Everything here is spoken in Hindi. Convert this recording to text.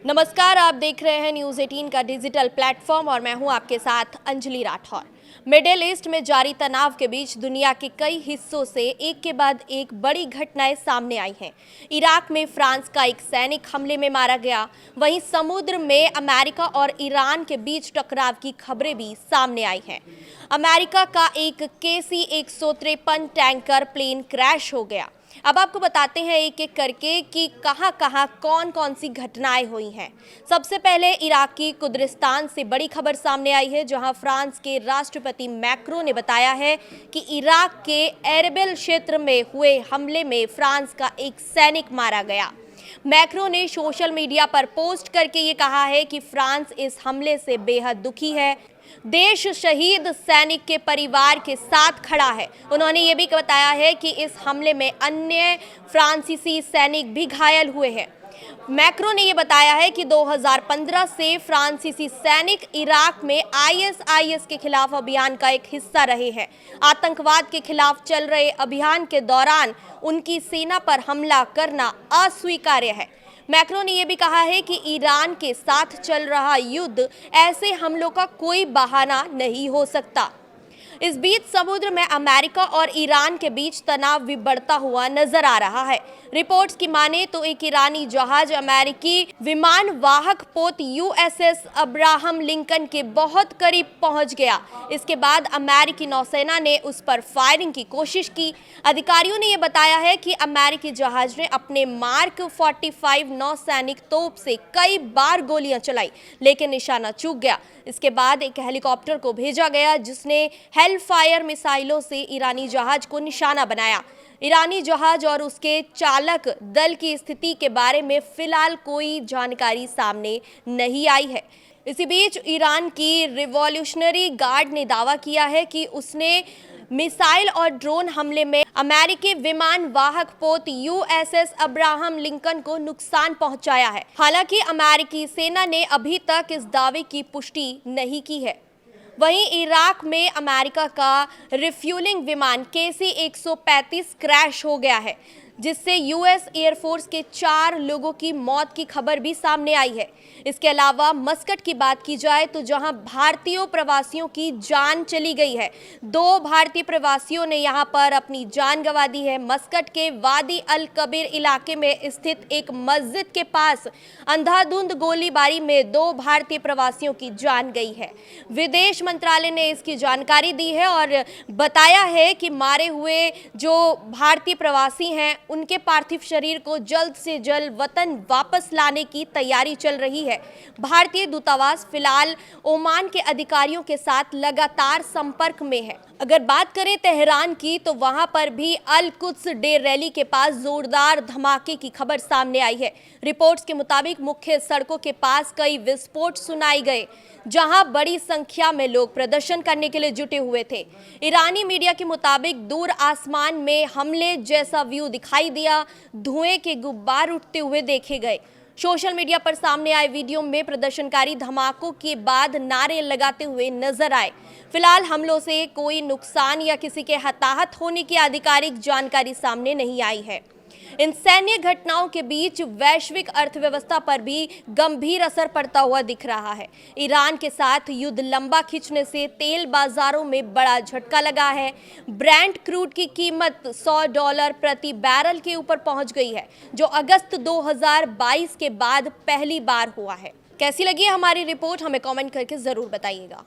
नमस्कार, आप देख रहे हैं न्यूज़ 18 का डिजिटल प्लेटफॉर्म और मैं हूं आपके साथ अंजलि राठौर। मिडिल ईस्ट में जारी तनाव के बीच दुनिया के कई हिस्सों से एक के बाद एक बड़ी घटनाएं सामने आई हैं। इराक में फ्रांस का एक सैनिक हमले में मारा गया, वहीं समुद्र में अमेरिका और ईरान के बीच टकराव की खबरें भी सामने आई हैं। अमेरिका का एक KC-153 टैंकर प्लेन क्रैश हो गया। अब आपको बताते हैं एक एक करके कि कहां कौन कौन सी घटनाएं हुई हैं। सबसे पहले इराक की कुर्दिस्तान से बड़ी खबर सामने आई है, जहां फ्रांस के राष्ट्रपति मैक्रों ने बताया है कि इराक के एरबिल क्षेत्र में हुए हमले में फ्रांस का एक सैनिक मारा गया। मैक्रों ने सोशल मीडिया पर पोस्ट करके ये कहा है कि फ्रांस इस हमले से बेहद दुखी है, देश शहीद सैनिक के परिवार के साथ खड़ा है। उन्होंने ये भी बताया है कि इस हमले में अन्य फ्रांसीसी सैनिक भी घायल हुए हैं। मैक्रों ने ये बताया है कि 2015 से फ्रांसीसी सैनिक इराक में ISIS के खिलाफ अभियान का एक हिस्सा रहे हैं। आतंकवाद के खिलाफ चल रहे अभियान के दौरान उनकी सेना पर हमला करना अस्वीकार्य है। मैक्रों ने यह भी कहा है कि ईरान के साथ चल रहा युद्ध ऐसे हमलों का कोई बहाना नहीं हो सकता। इस बीच समुद्र में अमेरिका और ईरान के बीच तनाव भी बढ़ता हुआ नजर आ रहा है। रिपोर्ट्स की माने तो एक ईरानी जहाज अमेरिकी विमान वाहक पोत USS अब्राहम लिंकन के बहुत करीब पहुंच गया। इसके बाद अमेरिकी नौसेना ने उस पर फायरिंग की कोशिश की। अधिकारियों ने यह बताया है कि अमेरिकी जहाज ने अपने मार्क 45 नौसैनिक तोप से कई बार गोलियां चलाई, लेकिन निशाना चूक गया। इसके बाद एक हेलीकॉप्टर को भेजा गया, जिसने हेलफायर मिसाइलों से ईरानी जहाज को निशाना बनाया। ईरानी जहाज और उसके चालक दल की स्थिति के बारे में फिलहाल कोई जानकारी सामने नहीं आई है। इसी बीच ईरान की रिवॉल्यूशनरी गार्ड ने दावा किया है कि उसने मिसाइल और ड्रोन हमले में अमेरिकी विमान वाहक पोत USS अब्राहम लिंकन को नुकसान पहुंचाया है। हालांकि अमेरिकी सेना ने अभी तक इस दावे की पुष्टि नहीं की है। वहीं इराक में अमेरिका का रिफ्यूलिंग विमान KC-135 क्रैश हो गया है, जिससे US एयरफोर्स के 4 लोगों की मौत की खबर भी सामने आई है। इसके अलावा मस्कट की बात की जाए तो जहां भारतीय प्रवासियों की जान चली गई है, 2 भारतीय प्रवासियों ने यहां पर अपनी जान गंवा दी है। मस्कट के वादी अल कबीर इलाके में स्थित एक मस्जिद के पास अंधाधुंध गोलीबारी में 2 भारतीय प्रवासियों की जान गई है। विदेश मंत्रालय ने इसकी जानकारी दी है और बताया है कि मारे हुए जो भारतीय प्रवासी हैं, उनके पार्थिव शरीर को जल्द से जल्द वतन वापस लाने की तैयारी चल रही है। भारतीय दूतावास फिलहाल ओमान के अधिकारियों के साथ लगातार संपर्क में है। अगर बात करें तेहरान की, तो वहां पर भी अल कुद्स डे रैली के पास जोरदार धमाके की खबर सामने आई है। रिपोर्ट्स के मुताबिक मुख्य सड़कों के पास कई विस्फोट सुनाई गए, जहां बड़ी संख्या में लोग प्रदर्शन करने के लिए जुटे हुए थे। ईरानी मीडिया के मुताबिक दूर आसमान में हमले जैसा व्यू दिखाई दिया, धुएं के गुब्बार उठते हुए देखे गए। सोशल मीडिया पर सामने आए वीडियो में प्रदर्शनकारी धमाकों के बाद नारे लगाते हुए नजर आए। फिलहाल हमलों से कोई नुकसान या किसी के हताहत होने की आधिकारिक जानकारी सामने नहीं आई है। इन सैन्य घटनाओं के बीच वैश्विक अर्थव्यवस्था पर भी गंभीर असर पड़ता हुआ दिख रहा है। ईरान के साथ युद्ध लंबा खींचने से तेल बाजारों में बड़ा झटका लगा है। ब्रेंट क्रूड की कीमत $100 प्रति बैरल के ऊपर पहुंच गई है, जो अगस्त 2022 के बाद पहली बार हुआ है। कैसी लगी हमारी रिपोर्ट, हमें कमेंट करके जरूर बताइएगा।